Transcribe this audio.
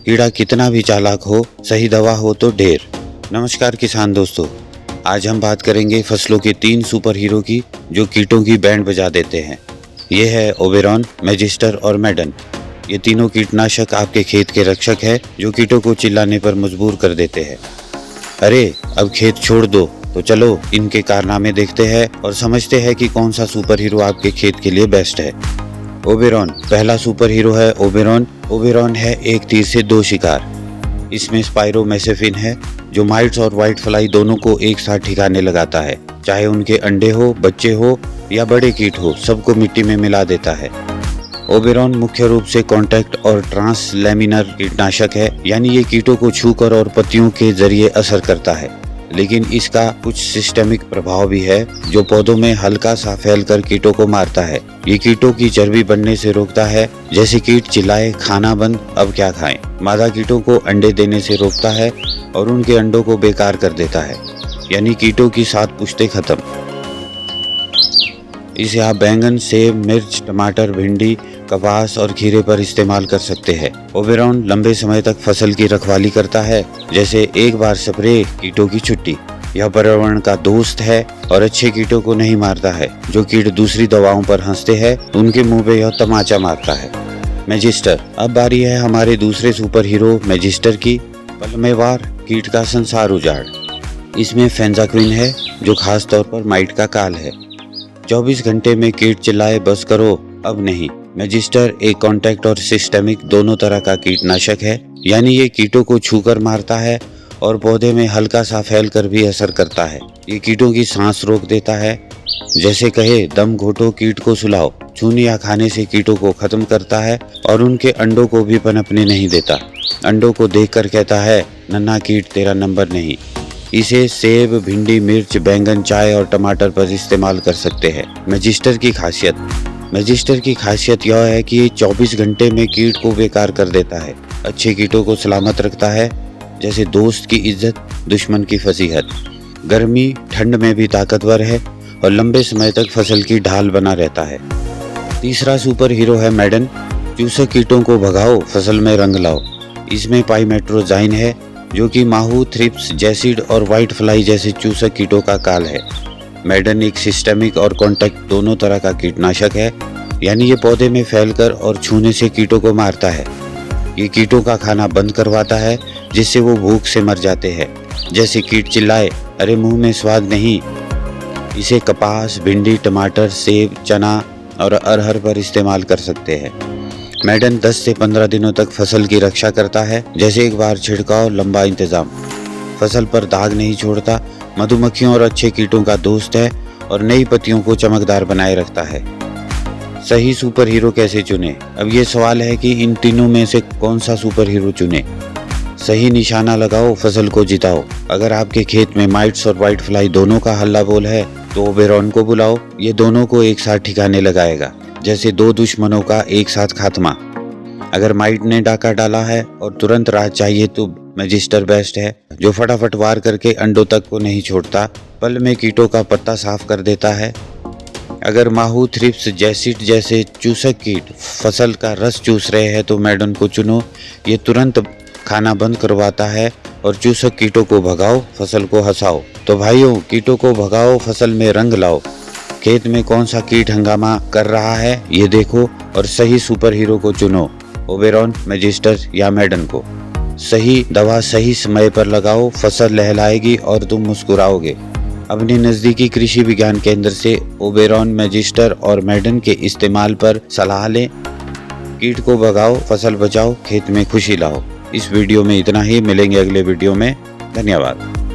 कीड़ा कितना भी चालाक हो, सही दवा हो तो ढेर। नमस्कार किसान दोस्तों, आज हम बात करेंगे फसलों के 3 सुपर हीरो की जो कीटों की बैंड बजा देते हैं। ये है ओबेरॉन, मैजिस्टर और मैडन। ये तीनों कीटनाशक आपके खेत के रक्षक है जो कीटों को चिल्लाने पर मजबूर कर देते हैं। अरे अब खेत छोड़ दो, तो चलो इनके कारनामे देखते हैं और समझते हैं कि कौन सा सुपर हीरो आपके खेत के लिए बेस्ट है। ओबेरॉन पहला सुपर हीरो है। ओबेरॉन है एक तीर से 2 शिकार। इसमें स्पाइरोमेसेफिन है जो माइट्स और व्हाइट फ्लाई दोनों को एक साथ ठिकाने लगाता है। चाहे उनके अंडे हो, बच्चे हो या बड़े कीट हो, सबको मिट्टी में मिला देता है। ओबेरॉन मुख्य रूप से कॉन्टैक्ट और ट्रांसलैमिनर कीटनाशक है, यानी ये कीटों को छूकर और पत्तियों के जरिए असर करता है। लेकिन इसका कुछ सिस्टेमिक प्रभाव भी है जो पौधों में हल्का सा फैलकर कीटों को मारता है। ये कीटों की चर्बी बनने से रोकता है, जैसे कीट चिल्लाए खाना बंद, अब क्या खाएं। मादा कीटों को अंडे देने से रोकता है और उनके अंडों को बेकार कर देता है, यानी कीटों की 7 पुश्तें खत्म। इसे आप बैंगन, सेब, मिर्च, टमाटर, भिंडी, कपास और खीरे पर इस्तेमाल कर सकते हैं। ओबेरॉन लंबे समय तक फसल की रखवाली करता है, जैसे एक बार स्प्रे, कीटों की छुट्टी। यह पर्यावरण का दोस्त है और अच्छे कीटों को नहीं मारता है। जो कीट दूसरी दवाओं पर हंसते हैं उनके मुंह पे यह तमाचा मारता है। मैजिस्टर, अब बारी है हमारे दूसरे सुपर हीरो मैजिस्टर की। पल में वार, कीट का संसार उजाड़। इसमें फेंजाक्विन है जो खास तौर पर माइट का काल है। 24 घंटे में कीट चिल्लाए बस करो, अब नहीं। मैजिस्टर एक कॉन्टैक्ट और सिस्टेमिक दोनों तरह का कीटनाशक है, यानी ये कीटों को छूकर मारता है और पौधे में हल्का सा फैलकर भी असर करता है। ये कीटों की सांस रोक देता है, जैसे कहे दम घोटो कीट को सुलाओ। छूने या खाने से कीटों को खत्म करता है और उनके अंडों को भी पनपने नहीं देता। अंडों को देखकर कहता है, नन्हा कीट तेरा नंबर नहीं। इसे सेब, भिंडी, मिर्च, बैंगन, चाय और टमाटर पर इस्तेमाल कर सकते हैं। मैजिस्टर की खासियत यह है कि ये 24 घंटे में कीट को बेकार कर देता है। अच्छे कीटों को सलामत रखता है, जैसे दोस्त की इज्जत, दुश्मन की फसीहत। गर्मी ठंड में भी ताकतवर है और लंबे समय तक फसल की ढाल बना रहता है। तीसरा सुपर हीरो है मैडन। चूसक कीटों को भगाओ, फसल में रंग लाओ। इसमें पाइमेट्रोजाइन है जो कि माहू, थ्रिप्स, जैसिड और व्हाइट फ्लाई जैसे चूसक कीटों का काल है। मैडन एक सिस्टेमिक और कॉन्टैक्ट दोनों तरह का कीटनाशक है, यानी ये पौधे में फैलकर और छूने से कीटों को मारता है। ये कीटों का खाना बंद करवाता है, जिससे वो भूख से मर जाते हैं। जैसे कीट चिल्लाए, अरे मुंह में स्वाद नहीं। इसे कपास, भिंडी, टमाटर, सेब, चना और अरहर पर इस्तेमाल कर सकते हैं। मैडन 10 से 15 दिनों तक फसल की रक्षा करता है, जैसे एक बार छिड़काव, लंबा इंतजाम। फसल पर दाग नहीं छोड़ता, मधुमक्खियों और अच्छे कीटों का दोस्त है और नई पत्तियों को चमकदार बनाए रखता है। सही सुपर हीरो कैसे चुने? अब ये सवाल है कि इन तीनों में से कौन सा सुपर हीरो चुने। सही निशाना लगाओ, फसल को जिताओ। अगर आपके खेत में माइट्स और व्हाइट फ्लाई दोनों का हल्ला बोल है तो ओबेरॉन को बुलाओ। ये दोनों को एक साथ ठिकाने लगाएगा, जैसे 2 दुश्मनों का एक साथ खात्मा। अगर माइट ने डाका डाला है और तुरंत राहत चाहिए तो मैजिस्टर बेस्ट है, जो फटाफट वार करके अंडों तक को नहीं छोड़ता, पल में कीटों का पत्ता साफ कर देता है। अगर माहू, थ्रिप्स, जैसिड जैसे चूसक कीट फसल का रस चूस रहे हैं तो मैडन को चुनो। ये तुरंत खाना बंद करवाता है और चूसक कीटों को भगाओ, फसल को हंसाओ। तो भाइयों, कीटों को भगाओ, फसल में रंग लाओ। खेत में कौन सा कीट हंगामा कर रहा है ये देखो और सही सुपर हीरो को चुनो, ओबेरॉन, मैजिस्टर या मैडन को। सही दवा सही समय पर लगाओ, फसल लहलाएगी और तुम मुस्कुराओगे। अपने नज़दीकी कृषि विज्ञान केंद्र से ओबेरॉन, मैजिस्टर और मैडन के इस्तेमाल पर सलाह लें। कीट को भगाओ, फसल बचाओ, खेत में खुशी लाओ। इस वीडियो में इतना ही, मिलेंगे अगले वीडियो में। धन्यवाद।